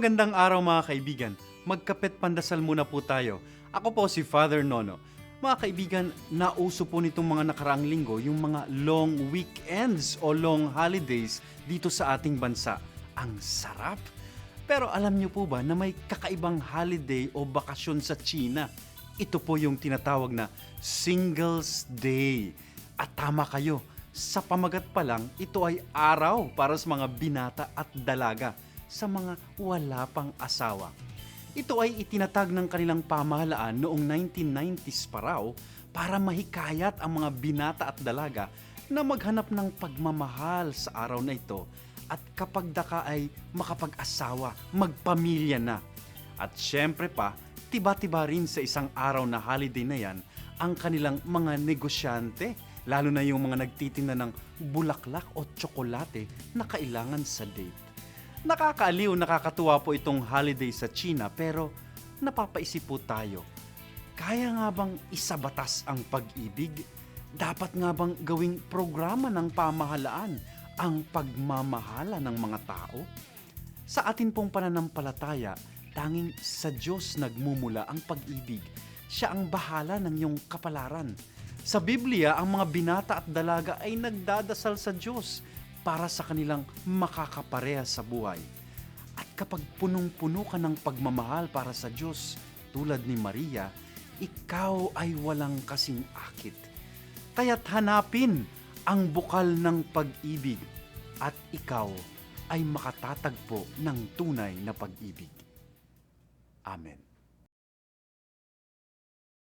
Magandang araw mga kaibigan. Magkapit pandasal muna po tayo. Ako po si Father Nono. Mga kaibigan, nauso po nitong mga nakaraang linggo yung mga long weekends o long holidays dito sa ating bansa. Ang sarap! Pero alam niyo po ba na may kakaibang holiday o bakasyon sa China? Ito po yung tinatawag na Singles Day. At tama kayo, sa pamagat pa lang, ito ay araw para sa mga binata at dalaga, sa mga wala pang asawa. Ito ay itinatag ng kanilang pamahalaan noong 1990s pa raw para mahikayat ang mga binata at dalaga na maghanap ng pagmamahal sa araw na ito at kapag daka ay makapag-asawa, magpamilya na. At syempre pa, tiba-tiba rin sa isang araw na holiday na yan ang kanilang mga negosyante, lalo na yung mga nagtitinda ng bulaklak o tsokolate na kailangan sa date. Nakakaaliw, nakakatuwa po itong holiday sa China pero napapaisip po tayo, kaya nga bang isabatas ang pag-ibig? Dapat nga bang gawing programa ng pamahalaan ang pagmamahala ng mga tao? Sa atin pong pananampalataya, tanging sa Diyos nagmumula ang pag-ibig. Siya ang bahala ng iyong kapalaran. Sa Biblia, ang mga binata at dalaga ay nagdadasal sa Diyos para sa kanilang makakapareha sa buhay. At kapag punong-puno ka ng pagmamahal para sa Diyos, tulad ni Maria, ikaw ay walang kasing akit. Kaya't hanapin ang bukal ng pag-ibig at ikaw ay makatatagpo ng tunay na pag-ibig. Amen.